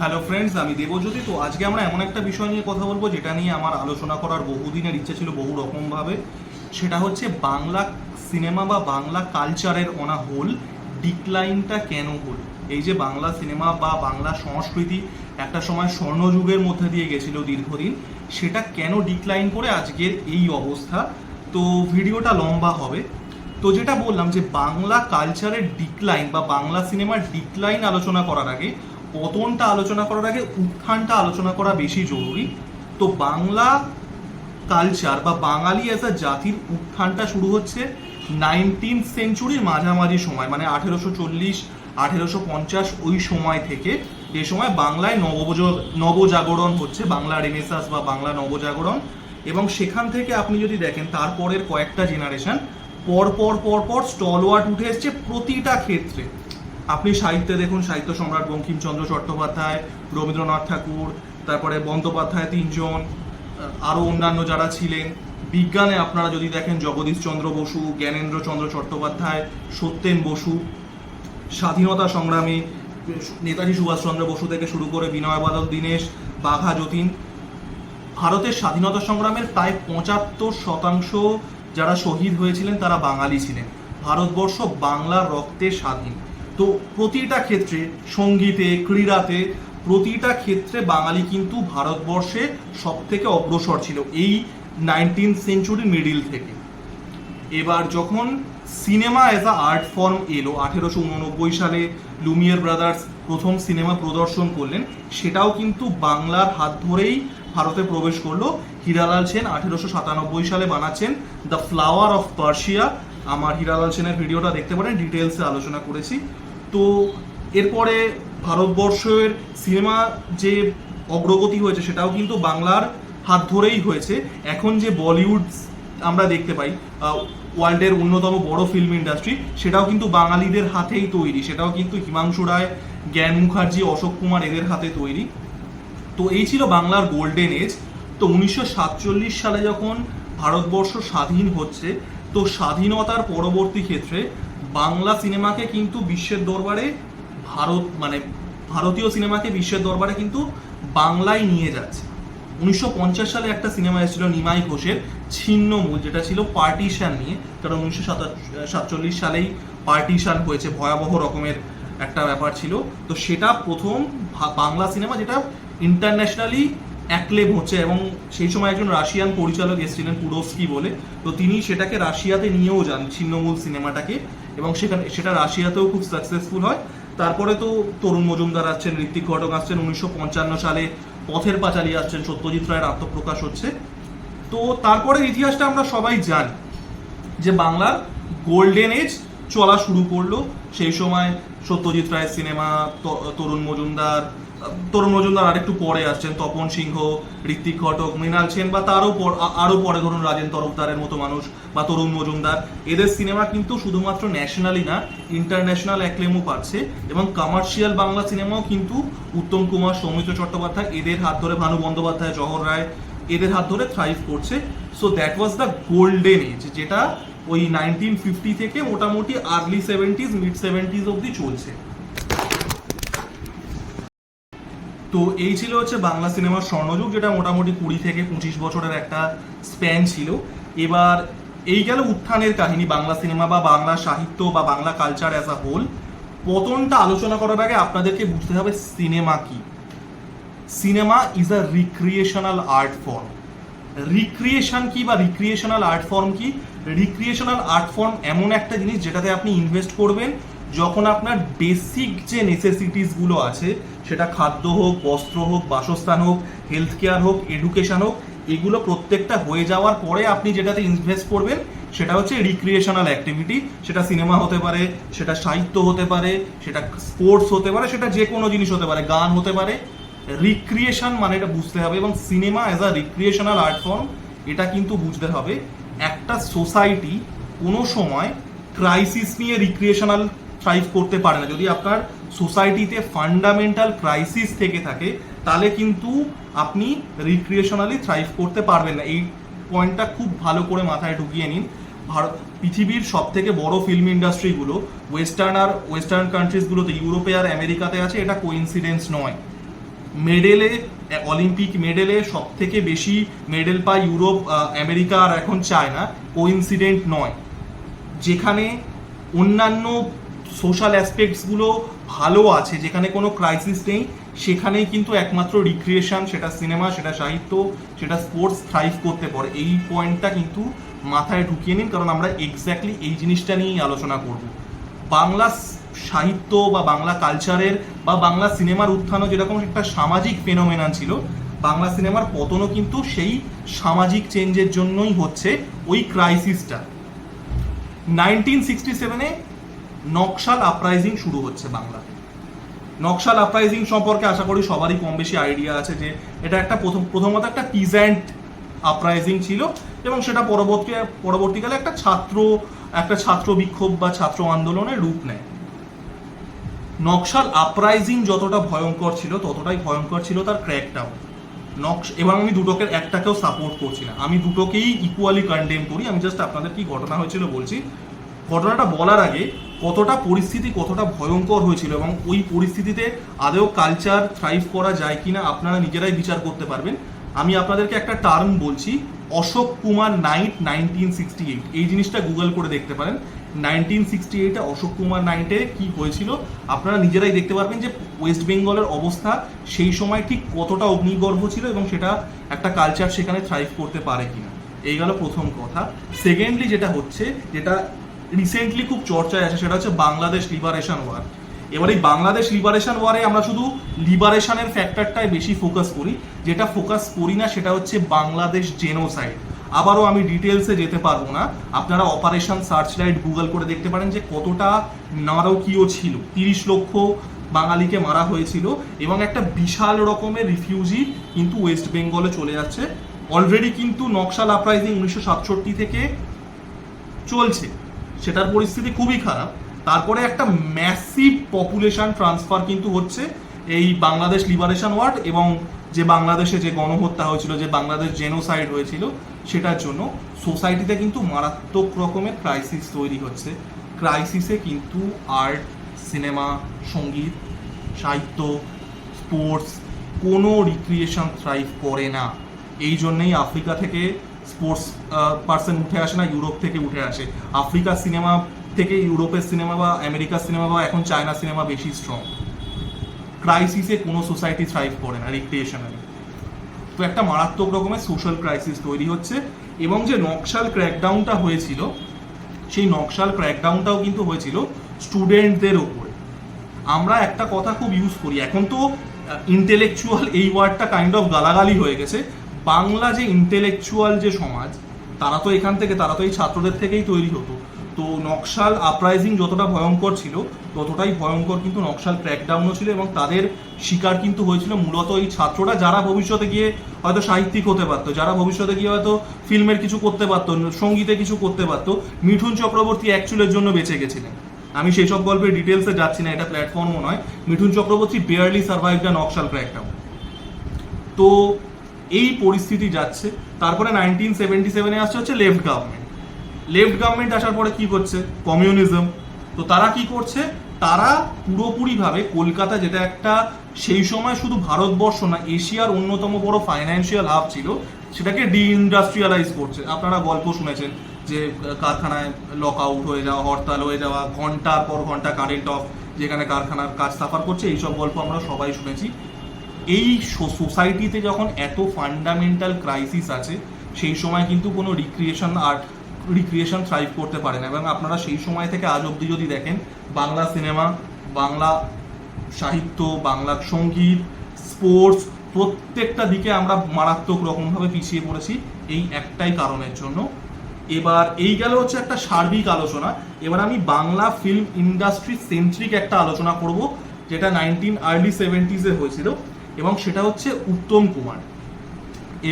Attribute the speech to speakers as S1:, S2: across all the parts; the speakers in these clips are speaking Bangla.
S1: হ্যালো ফ্রেন্ডস, আমি দেবজ্যোতি। তো আজকে আমরা এমন একটা বিষয় নিয়ে কথা বলবো যেটা নিয়ে আমার আলোচনা করার বহুদিনের ইচ্ছে ছিল, বহু রকমভাবে। সেটা হচ্ছে বাংলা সিনেমা বা বাংলা কালচারের অন আ হোল ডিক্লাইনটা কেন হল। এই যে বাংলা সিনেমা বা বাংলা সংস্কৃতি একটা সময় স্বর্ণযুগের মধ্যে দিয়ে গেছিল দীর্ঘদিন, সেটা কেন ডিক্লাইন করে আজকের এই অবস্থা। তো ভিডিওটা লম্বা হবে। তো যেটা বললাম যে বাংলা কালচারের ডিক্লাইন বা বাংলা সিনেমার ডিক্লাইন আলোচনা করার আগে, পতনটা আলোচনা করার আগে উত্থানটা আলোচনা করা বেশি জরুরি। তো বাংলা কালচার বা বাঙালি অ্যাজ আ জাতির উত্থানটা শুরু হচ্ছে 19th সেঞ্চুরির মাঝামাঝি সময়, মানে 1840 1850 ওই সময় থেকে। এই সময় বাংলায় নবজাগরণ হচ্ছে, বাংলা রেনেসাঁস বা বাংলা নবজাগরণ। এবং সেখান থেকে আপনি যদি দেখেন তারপরের কয়েকটা জেনারেশন পর পর পর পর স্টলওয়ার্ট উঠে এসছে প্রতিটা ক্ষেত্রে। আপনি সাহিত্যে দেখুন, সাহিত্য সম্রাট বঙ্কিমচন্দ্র চট্টোপাধ্যায়, রবীন্দ্রনাথ ঠাকুর, তারপরে বন্দ্যোপাধ্যায় তিনজন, আরও অন্যান্য যারা ছিলেন। বিজ্ঞানে আপনারা যদি দেখেন জগদীশ চন্দ্র বসু, জ্ঞানেন্দ্র চন্দ্র চট্টোপাধ্যায়, সত্যেন বসু। স্বাধীনতা সংগ্রামে নেতাজি সুভাষচন্দ্র বসু থেকে শুরু করে বিনয় বাদল দীনেশ, বাঘা যতীন। ভারতের স্বাধীনতা সংগ্রামের প্রায় 75% যারা শহীদ হয়েছিলেন তারা বাঙালি ছিলেন। ভারতবর্ষ বাংলার রক্তে স্বাধীন। তো প্রতিটা ক্ষেত্রে, সঙ্গীতে, ক্রীড়াতে, প্রতিটা ক্ষেত্রে বাঙালি কিন্তু ভারতবর্ষে সব থেকে অগ্রসর ছিল এই 19th সেঞ্চুরি মিডিল থেকে। এবার যখন cinema as a art form এলো 1889 সালে, লুমিয়ার ব্রাদার্স প্রথম সিনেমা প্রদর্শন করলেন, সেটাও কিন্তু বাংলার হাত ধরেই ভারতে প্রবেশ করলো। হীরালাল সেন 1897 সালে বানাচ্ছেন দ্য ফ্লাওয়ার অফ পার্সিয়া। আমার হীরালাল সেনের ভিডিওটা দেখতে পারেন, ডিটেলসে আলোচনা করেছি। তো এরপরে ভারতবর্ষের সিনেমা যে অগ্রগতি হয়েছে সেটাও কিন্তু বাংলার হাত ধরেই হয়েছে। এখন যে বলিউড আমরা দেখতে পাই, ওয়ার্ল্ডের অন্যতম বড় ফিল্ম ইন্ডাস্ট্রি, সেটাও কিন্তু বাঙালিদের হাতেই তৈরি। সেটাও কিন্তু হিমাংশু রায়, জ্ঞান মুখার্জি, অশোক কুমার এদের হাতে তৈরি। তো এই ছিল বাংলার গোল্ডেন এজ। তো 1947 সালে যখন ভারতবর্ষ স্বাধীন হচ্ছে, তো স্বাধীনতার পরবর্তী ক্ষেত্রে বাংলা সিনেমাকে কিন্তু বিশ্বের দরবারে ভারতীয় সিনেমাকে বিশ্বের দরবারে কিন্তু বাংলায় নিয়ে যাচ্ছে। 1950 সালে একটা সিনেমা এসেছিল নিমাই ঘোষের ছিন্নমূল, যেটা ছিল পার্টিশন নিয়ে। কারণ 1947 সালেই পার্টিশন হয়েছে, ভয়াবহ রকমের একটা ব্যাপার ছিল। তো সেটা প্রথম বাংলা সিনেমা যেটা ইন্টারন্যাশনালি অ্যাক্লেম হচ্ছে। এবং সেই সময় একজন রাশিয়ান পরিচালক এসেছিলেন পুরোস্কি বলে, তো তিনি সেটাকে রাশিয়াতে নিয়েও যান ছিন্নমূল সিনেমাটাকে, এবং সেটা রাশিয়াতেও খুব সাকসেসফুল হয়। তারপরে তো তরুণ মজুমদার আসছেন, ঋত্বিক ঘটক আসছেন, 1955 সালে পথের পাঁচালী আসছেন, সত্যজিৎ রায়ের আত্মপ্রকাশ হচ্ছে। তো তারপরের ইতিহাসটা আমরা সবাই জানি যে বাংলার গোল্ডেন এজ চলা শুরু করলো। সেই সময় সত্যজিৎ রায়ের সিনেমা, তরুণ মজুমদার আরেকটু পরে আসছেন, তপন সিংহ, ঋত্বিক ঘটক, মৃণাল সেন, বা আরও পরে ধরুন রাজেন তরফদারের মতো মানুষ বা তরুণ মজুমদার। এদের সিনেমা কিন্তু শুধুমাত্র ন্যাশনালি না, ইন্টারন্যাশনাল অ্যাক্লেমও পাচ্ছে। এবং কমার্শিয়াল বাংলা সিনেমাও কিন্তু উত্তম কুমার, সৌমিত্র চট্টোপাধ্যায় এদের হাত ধরে, ভানু বন্দ্যোপাধ্যায়, জহর রায় এদের হাত ধরে থ্রাইভ করছে। So that was the golden age, যেটা ওই 1950 থেকে মোটামুটি আর্লি 70s, মিড 70s অব্দি চলছে। তো এই ছিল হচ্ছে বাংলা সিনেমার স্বর্ণযুগ, যেটা মোটামুটি 20 থেকে 25 বছরের একটা স্প্যান ছিল। এবার এই গেল উত্থানের কাহিনী, বাংলা সিনেমা বা বাংলা সাহিত্য বা Bangla culture as a whole. পতনটা আলোচনা করার আগে আপনাদেরকে বুঝতে হবে সিনেমা কি। Cinema is a recreational art form. Recreation কি বা রিক্রিয়েশনাল আর্ট ফর্ম কি? রিক্রিয়েশনাল আর্ট ফর্ম এমন একটা জিনিস যেটাতে আপনি ইনভেস্ট করবেন যখন আপনার বেসিক যে নেসেসিটিসগুলো আছে, সেটা খাদ্য হোক, বস্ত্র হোক, বাসস্থান হোক, হেলথ কেয়ার হোক, এডুকেশন হোক, এগুলো প্রত্যেকটা হয়ে যাওয়ার পরে আপনি যেটাতে ইনভেস্ট করবেন সেটা হচ্ছে রিক্রিয়েশনাল অ্যাক্টিভিটি। সেটা সিনেমা হতে পারে, সেটা সাহিত্য হতে পারে, সেটা স্পোর্টস হতে পারে, সেটা যে কোনো জিনিস হতে পারে, গান হতে পারে। রিক্রিয়েশন মানে এটা বুঝতে হবে, এবং cinema as a recreational art form এটা কিন্তু বুঝতে হবে। একটা সোসাইটি কোনো সময় ক্রাইসিস নিয়ে রিক্রিয়েশনাল থ্রাইভ করতে পারে না। যদি আপনার সোসাইটিতে ফান্ডামেন্টাল ক্রাইসিস থেকে থাকে, তাহলে কিন্তু আপনি রিক্রিয়েশনালি থ্রাইভ করতে পারবেন না। এই পয়েন্টটা খুব ভালো করে মাথায় ঢুকিয়ে নিন। পৃথিবীর সব থেকে বড় ফিল্ম ইন্ডাস্ট্রিগুলো ওয়েস্টার্ন কান্ট্রিজগুলোতে, ইউরোপে আর আমেরিকাতে আছে, এটা কোইন্সিডেন্স নয়। মেডেলে, অলিম্পিক মেডেলে সব থেকে বেশি মেডেল পায় ইউরোপ, আমেরিকা আর এখন চায়না, কোইন্সিডেন্ট নয়। যেখানে অন্যান্য সোশ্যাল অ্যাসপেক্টসগুলো ভালো আছে, যেখানে কোনো ক্রাইসিস নেই, সেখানেই কিন্তু একমাত্র রিক্রিয়েশন, সেটা সিনেমা, সেটা সাহিত্য, সেটা স্পোর্টস থ্রাইভ করতে পারে। এই পয়েন্টটা কিন্তু মাথায় ঢুকিয়ে নিন, কারণ আমরা এক্স্যাক্টলি এই জিনিসটা নিয়েই আলোচনা করব। বাংলা সাহিত্য বা বাংলা কালচারের বা বাংলা সিনেমার উত্থানও যেরকম একটা সামাজিক ফেনোমেনন ছিল, বাংলা সিনেমার পতনও কিন্তু সেই সামাজিক চেঞ্জের জন্যই হচ্ছে, ওই ক্রাইসিসটা। 1967-এ নকশাল আপরাইজিং শুরু হচ্ছে বাংলাতে। নকশাল আপরাইজিং সম্পর্কে আশা করি সবারই কম বেশি আইডিয়া আছে, যে এটা একটা প্রথমত একটা পিজেন্ট আপরাইজিং ছিল, এবং সেটা পরবর্তীকালে একটা ছাত্র বিক্ষোভ বা ছাত্র আন্দোলনের রূপ নেয়। নকশাল আপরাইজিং যতটা ভয়ঙ্কর ছিল, ততটাই ভয়ঙ্কর ছিল তার ক্র্যাকডাউন। এবং আমি দুটোকে একটাকেও সাপোর্ট করছি না, আমি দুটোকেই ইকুয়ালি কন্ডেম করি। আমি জাস্ট আপনাদের কি ঘটনা হয়েছিল বলছি। ঘটনাটা বলার আগে পরিস্থিতি কতটা ভয়ঙ্কর হয়েছিল এবং ওই পরিস্থিতিতে আদৌ কালচার থ্রাইভ করা যায় কিনা আপনারা নিজেরাই বিচার করতে পারবেন। আমি আপনাদেরকে একটা টার্ম বলছি, অশোক কুমার নাইট 1968। এই জিনিসটা গুগল করে দেখতে পারেন। 1968-এ অশোক কুমার নাইটে কি হয়েছিল আপনারা নিজেরাই দেখতে পারবেন, যে ওয়েস্ট বেঙ্গলের অবস্থা সেই সময় ঠিক কতটা অগ্নিগর্ভ ছিল এবং সেটা একটা কালচার সেখানে থ্রাইভ করতে পারে কিনা। এই গেল প্রথম কথা। সেকেন্ডলি যেটা রিসেন্টলি খুব চর্চায় আছে, সেটা হচ্ছে বাংলাদেশ লিবারেশন ওয়ার। এবার এই বাংলাদেশ লিবারেশন ওয়ারে আমরা শুধু লিবারেশনের ফ্যাক্টরটাই বেশি ফোকাস করি, যেটা ফোকাস করি না সেটা হচ্ছে বাংলাদেশ জেনোসাইড। আবারও আমি ডিটেলসে যেতে পারবো না, আপনারা অপারেশন সার্চলাইট গুগল করে দেখতে পারেন যে কতটা নারকীয় ছিল। 30 লক্ষ বাঙালিকে মারা হয়েছিল এবং একটা বিশাল রকমের রিফিউজি কিন্তু ওয়েস্ট বেঙ্গলে চলে যাচ্ছে। অলরেডি কিন্তু নকশাল আপরাইজিং 1967 থেকে চলছে, সেটার পরিস্থিতি খুবই খারাপ। তারপরে একটা ম্যাসিভ পপুলেশন ট্রান্সফার কিন্তু হচ্ছে এই বাংলাদেশ লিবারেশন ওয়ার্ড এবং যে বাংলাদেশে যে গণহত্যা হয়েছিল, যে বাংলাদেশ জেনোসাইড হয়েছিল, সেটার জন্য সোসাইটিতে কিন্তু মারাত্মক রকমের ক্রাইসিস তৈরি হচ্ছে। ক্রাইসিসে কিন্তু আর্ট, সিনেমা, সঙ্গীত, সাহিত্য, স্পোর্টস, কোনো রিক্রিয়েশন থ্রাইভ করে না। এই জন্যেই আফ্রিকা থেকে স্পোর্টস পার্সন উঠে আসে না, ইউরোপ থেকে উঠে আসে। আফ্রিকার সিনেমা থেকে ইউরোপের সিনেমা বা আমেরিকার সিনেমা বা এখন চায়না সিনেমা বেশি স্ট্রং। ক্রাইসিসে কোনো সোসাইটি থ্রাইভ করে না রিক্রিয়েশনালি। তো একটা মারাত্মক রকমের সোশ্যাল ক্রাইসিস তৈরি হচ্ছে। এবং যে নকশাল ক্র্যাকডাউনটা হয়েছিল, সেই নকশাল ক্র্যাকডাউনটাও কিন্তু হয়েছিল স্টুডেন্টদের ওপরে। আমরা একটা কথা খুব ইউজ করি, এখন তো ইন্টেলেকচুয়াল এই ওয়ার্ডটা কাইন্ড অফ গালাগালি হয়ে গেছে। বাংলা যে ইন্টেলেকচুয়াল যে সমাজ, তারা তো এই ছাত্রদের থেকেই তৈরি হতো। তো নকশাল আপরাইজিং যতটা ভয়ঙ্কর ছিল, ততটাই ভয়ঙ্কর কিন্তু নকশাল ক্র্যাকডাউনও ছিল, এবং তাদের শিকার কিন্তু হয়েছিল মূলত এই ছাত্ররা, যারা ভবিষ্যতে গিয়ে হয়তো সাহিত্যিক হতে পারতো, যারা ভবিষ্যতে গিয়ে হয়তো ফিল্মের কিছু করতে পারতো, সঙ্গীতে কিছু করতে পারতো। মিঠুন চক্রবর্তী এক চুলের জন্য বেঁচে গেছিলেন। আমি সেই সব গল্পের ডিটেলসে যাচ্ছি না, এটা প্ল্যাটফর্মও নয়। Mithun Chakraborty barely survive the Naxal crackdown. তো এই পরিস্থিতি যাচ্ছে। তারপরে 1977-এ আসছে হচ্ছে লেফট গভর্নমেন্ট আসার পরে কি করছে, কমিউনিজম। তো তারা কি করছে, তারা পুরোপুরিভাবে কলকাতা, যেটা একটা সেই সময় শুধু ভারতবর্ষ না এশিয়ার অন্যতম বড় ফাইন্যান্সিয়াল হাব ছিল, সেটাকে ডিইন্ডাস্ট্রিয়ালাইজ করছে। আপনারা গল্প শুনেছেন যে কারখানায় লক আউট হয়ে যাওয়া, হরতাল হয়ে যাওয়া, ঘন্টার পর ঘন্টা কারেন্ট অফ, যেখানে কারখানার কাজ সাফার করছে, এইসব গল্প আমরা সবাই শুনেছি। এই সোসাইটিতে যখন এত ফান্ডামেন্টাল ক্রাইসিস আছে, সেই সময় কিন্তু কোনো রিক্রিয়েশন থ্রাইভ করতে পারে না। এবং আপনারা সেই সময় থেকে আজ অবধি যদি দেখেন, বাংলা সিনেমা, বাংলা সাহিত্য, বাংলা সঙ্গীত, স্পোর্টস, প্রত্যেকটা দিকে আমরা মারাত্মক রকমভাবে পিছিয়ে পড়েছি এই একটাই কারণের জন্য। এবার এই গেল হচ্ছে একটা সার্বিক আলোচনা। এবার আমি বাংলা ফিল্ম ইন্ডাস্ট্রি সেন্ট্রিক একটা আলোচনা করব, যেটা আর্লি 70s হয়েছিল, এবং সেটা হচ্ছে উত্তম কুমার।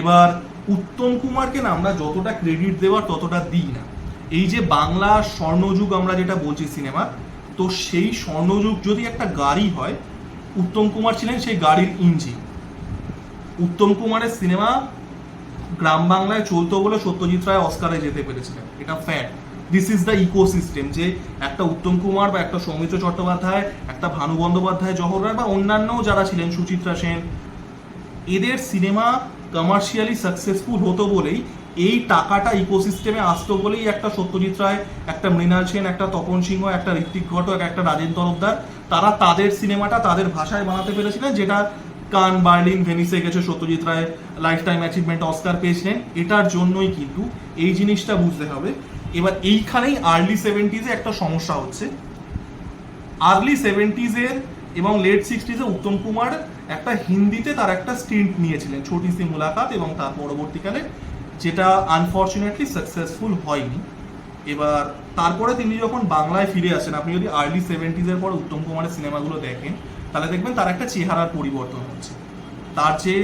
S1: এবার উত্তম কুমারকে না আমরা যতটা ক্রেডিট দেওয়ার ততটা দিই না। এই যে বাংলা স্বর্ণযুগ আমরা যেটা বলছি সিনেমার, তো সেই স্বর্ণযুগ যদি একটা গাড়ি হয়, উত্তম কুমার ছিলেন সেই গাড়ির ইঞ্জিন। উত্তম কুমারের সিনেমা গ্রাম বাংলায় চলতো বলে সত্যজিৎ রায় অস্কারে যেতে পেরেছিলেন, এটা fact. This is the ecosystem, যে একটা উত্তম কুমার বা একটা সৌমিত্র চট্টোপাধ্যায়, একটা ভানু বন্দ্যোপাধ্যায়, জহর রায় বা অন্যান্য যারা ছিলেন, সুচিত্রা সেন, এদের সিনেমা কমার্শিয়ালি সাকসেসফুল হতো বলেই, এই টাকাটা ইকোসিস্টেমে আসতো বলেই একটা সত্যজিৎ রায়, একটা মৃণাল সেন, একটা তপন সিংহ, একটা ঋত্বিক ঘটক, একটা রাজেন তরফদার, তারা তাদের সিনেমাটা তাদের ভাষায় বানাতে পেরেছিলেন, যেটা কান, বার্লিন, ভেনিসে গেছে, Satyajit Ray life time achievement Oscar পেয়েছিলেন। এটার জন্যই কিন্তু এই জিনিসটা বুঝতে হবে। এবার এইখানেই আর্লি 70s একটা সমস্যা হচ্ছে। আর্লি 70s এবং লেট 60s উত্তম কুমার একটা হিন্দিতে তার একটা স্টিন্ট নিয়েছিলেন, ছোটি সি মুলাকাত, এবং তার পরবর্তীকালে যেটা আনফর্চুনেটলি সাকসেসফুল হয়নি। এবার তারপরে তিনি যখন বাংলায় ফিরে আসেন, আপনি যদি আর্লি 70s পর উত্তম কুমারের সিনেমাগুলো দেখেন, তাহলে দেখবেন তার একটা চেহারার পরিবর্তন হচ্ছে। তার যে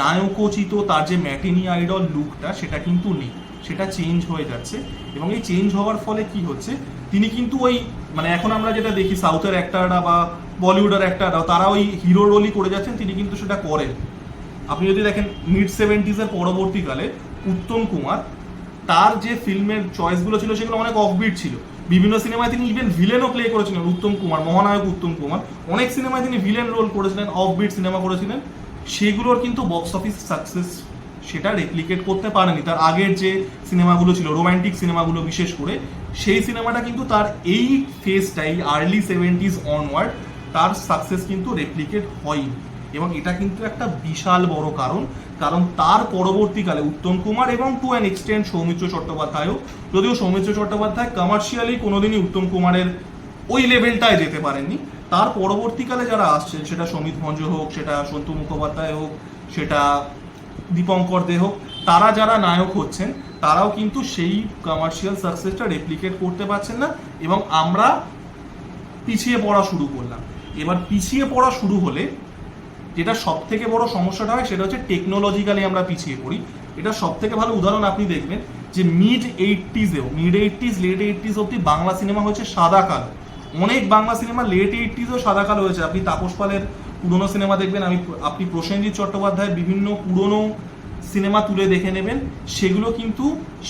S1: নায়কোচিত, তার যে ম্যাটিনি আইডল লুকটা, সেটা কিন্তু নেই, সেটা চেঞ্জ হয়ে যাচ্ছে। এবং এই চেঞ্জ হওয়ার ফলে কি হচ্ছে, তিনি কিন্তু ওই মানে এখন আমরা যেটা দেখি সাউথের অ্যাক্টাররা বা বলিউডের অ্যাক্টাররা, তারা ওই হিরো রোলই করে যাচ্ছেন, তিনি কিন্তু সেটা করেন। আপনি যদি দেখেন মিড 70s পরবর্তীকালে উত্তম কুমার, তার যে ফিল্মের চয়েসগুলো ছিল সেগুলো অনেক অফবিট ছিল। বিভিন্ন সিনেমায় তিনি ইভেন ভিলেনও প্লে করেছিলেন। উত্তম কুমার, মহানায়ক উত্তম কুমার, অনেক সিনেমায় তিনি ভিলেন রোল করেছিলেন, অফবিট সিনেমা করেছিলেন। সেগুলোর কিন্তু বক্স অফিস সাকসেস সেটা রেপ্লিকেট করতে পারেনি। তার আগের যে সিনেমাগুলো ছিল, রোমান্টিক সিনেমাগুলো বিশেষ করে, সেই সিনেমাটা কিন্তু তার এই ফেজটা, এই আর্লি 70s অনওয়ার্ড, তার সাকসেস কিন্তু রেপ্লিকেট হয়নি। এবং এটা কিন্তু একটা বিশাল বড় কারণ তার পরবর্তীকালে উত্তম কুমার এবং টু অ্যান এক্সটেন্ট সৌমিত্র চট্টোপাধ্যায়ও, যদিও সৌমিত্র চট্টোপাধ্যায় কমার্শিয়ালি কোনোদিনই উত্তম কুমারের ওই লেভেলটায় যেতে পারেননি, তার পরবর্তীকালে যারা আসছেন, সেটা সমিত ভঞ্জ হোক, সেটা সন্তু মুখোপাধ্যায় হোক, সেটা দীপঙ্কর দে হোক, তারা যারা নায়ক হচ্ছেন, তারাও কিন্তু সেই কমার্শিয়াল সাকসেসটা রেপ্লিকেট করতে পারছেন না। এবং আমরা পিছিয়ে পড়া শুরু করলাম। এবার পিছিয়ে পড়া শুরু হলে যেটা সব থেকে বড় সমস্যাটা হয়, সেটা হচ্ছে টেকনোলজিক্যালি আমরা পিছিয়ে পড়ি। এটা সব থেকে ভালো উদাহরণ আপনি দেখবেন যে মিড 80s লেট 80s অব্দি বাংলা সিনেমা হয়েছে সাদা কালো। অনেক বাংলা সিনেমা লেট 80s সাদা কালো হয়েছে। আপনি তাপস পালের পুরোনো সিনেমা দেখবেন, আপনি প্রসেনজিৎ চট্টোপাধ্যায়ের বিভিন্ন পুরোনো সিনেমা তুলে দেখে নেবেন, সেগুলো কিন্তু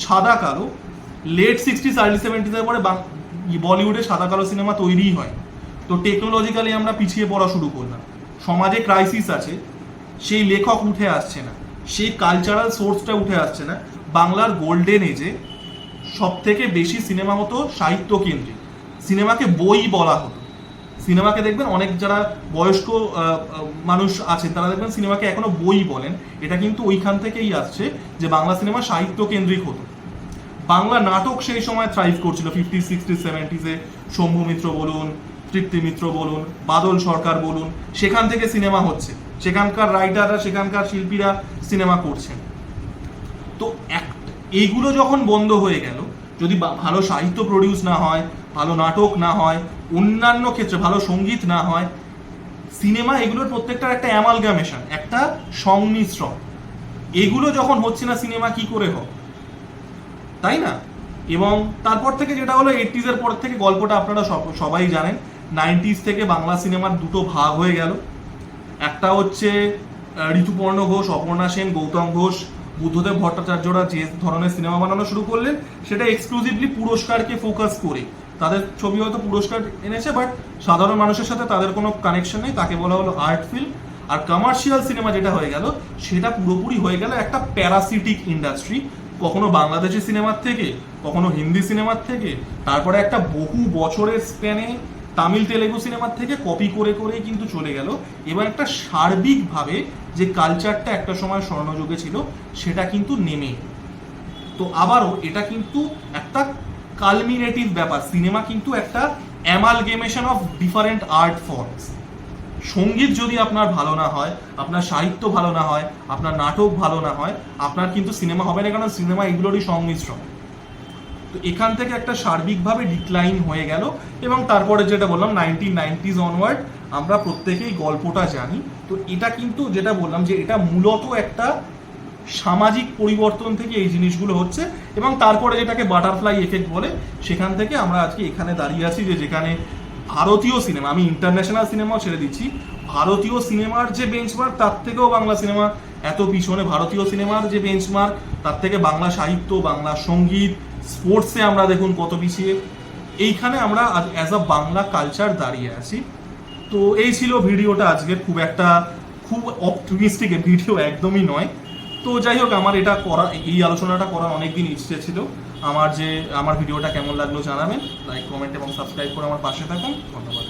S1: সাদা কালো। লেট 60s আর্লি 70s পরে বলিউডে সাদা কালো সিনেমা তৈরিই হয়। তো টেকনোলজিক্যালি আমরা পিছিয়ে পড়া শুরু করলাম। সমাজে ক্রাইসিস আছে, সেই লেখক উঠে আসছে না, সেই কালচারাল সোর্সটা উঠে আসছে না। বাংলার গোল্ডেন এজে সব থেকে বেশি সিনেমা হতো সাহিত্য কেন্দ্রিক, সিনেমাকে বই বলা হতো। সিনেমাকে দেখবেন অনেক যারা বয়স্ক মানুষ আছেন, তারা দেখবেন সিনেমাকে এখনো বই বলেন। এটা কিন্তু ওইখান থেকেই আসছে যে বাংলা সিনেমা সাহিত্য কেন্দ্রিক হতো। বাংলা নাটক সেই সময় থ্রাইভ করছিল 50s 60s 70s। Shambhu Mitra বলুন, তৃপ্তি মিত্র বলুন, বাদল সরকার বলুন, সেখান থেকে সিনেমা হচ্ছে, সেখানকার রাইটাররা, সেখানকার শিল্পীরা সিনেমা করছেন। তো এইগুলো যখন বন্ধ হয়ে গেল, যদি ভালো সাহিত্য প্রডিউস না হয়, ভালো নাটক না হয়, অন্যান্য ক্ষেত্রে ভালো সঙ্গীত না হয়, সিনেমা এগুলোর প্রত্যেকটার একটা অ্যামালগামেশন, একটা সংমিশ্রণ, এগুলো যখন হচ্ছে না, সিনেমা কি করে হোক, তাই না? এবং তারপর থেকে যেটা হলো 80s পর থেকে গল্পটা আপনারা সবাই জানেন। 90s থেকে বাংলা সিনেমার দুটো ভাগ হয়ে গেল। একটা হচ্ছে ঋতুপর্ণ ঘোষ, অপর্ণা সেন, গৌতম ঘোষ, বুদ্ধদেব ভট্টাচার্যরা যে ধরনের সিনেমা বানানো শুরু করলেন, সেটা এক্সক্লুসিভলি পুরস্কারকে ফোকাস করে। তাদের ছবি হয়তো পুরস্কার এনেছে, বাট সাধারণ মানুষের সাথে তাদের কোনো কানেকশন নেই, তাকে বলা হলো আর্ট ফিল্ম। আর কমার্শিয়াল সিনেমা যেটা হয়ে গেল, সেটা পুরোপুরি হয়ে গেল একটা প্যারাসিটিক ইন্ডাস্ট্রি, কখনো বাংলাদেশি সিনেমার থেকে, কখনো হিন্দি সিনেমার থেকে, তারপরে একটা বহু বছরের স্প্যানে তামিল তেলেগু সিনেমার থেকে কপি করে করেই কিন্তু চলে গেল। এবার একটা সার্বিকভাবে যে কালচারটা একটা সময় স্বর্ণযুগে ছিল, সেটা কিন্তু নেমে। তো আবারও এটা কিন্তু একটা কালমিনেটিভ ব্যাপার। সিনেমা কিন্তু একটা অ্যামালগেমেশন অফ ডিফারেন্ট আর্ট ফর্মস। সঙ্গীত যদি আপনার ভালো না হয়, আপনার সাহিত্য ভালো না হয়, আপনার নাটক ভালো না হয়, আপনার কিন্তু সিনেমা হবে না, কারণ সিনেমা এগুলোরই সংমিশ্রণ। তো এখান থেকে একটা সার্বিকভাবে ডিক্লাইন হয়ে গেল। এবং তারপরে যেটা বললাম 1990s অনওয়ার্ড, আমরা প্রত্যেকেই গল্পটা জানি। তো এটা কিন্তু যেটা বললাম যে এটা মূলত একটা সামাজিক পরিবর্তন থেকে এই জিনিসগুলো হচ্ছে। এবং তারপরে যেটাকে বাটারফ্লাই এফেক্ট বলে, সেখান থেকে আমরা আজকে এখানে দাঁড়িয়ে আছি, যে যেখানে ভারতীয় সিনেমা, আমি ইন্টারন্যাশনাল সিনেমাও ছেড়ে দিচ্ছি, ভারতীয় সিনেমার যে বেঞ্চমার্ক, তার থেকেও বাংলা সিনেমা এত পিছনে। ভারতীয় সিনেমার যে বেঞ্চমার্ক, তার থেকে বাংলা সাহিত্য, বাংলা সঙ্গীত, স্পোর্টসে আমরা দেখুন কত পিছিয়ে। এইখানে আমরা অ্যাজ আ বাংলা কালচার দাঁড়িয়ে আছি। তো এই ছিল ভিডিওটা আজকের, খুব একটা খুব অপটিমিস্টিক ভিডিও একদমই নয়। তো যাই হোক, আমার এটা করা, এই আলোচনাটা করার অনেকদিন ইচ্ছে ছিল। আমার ভিডিওটা কেমন লাগলো জানাবেন, লাইক কমেন্ট এবং সাবস্ক্রাইব করে আমার পাশে থাকুন। ধন্যবাদ।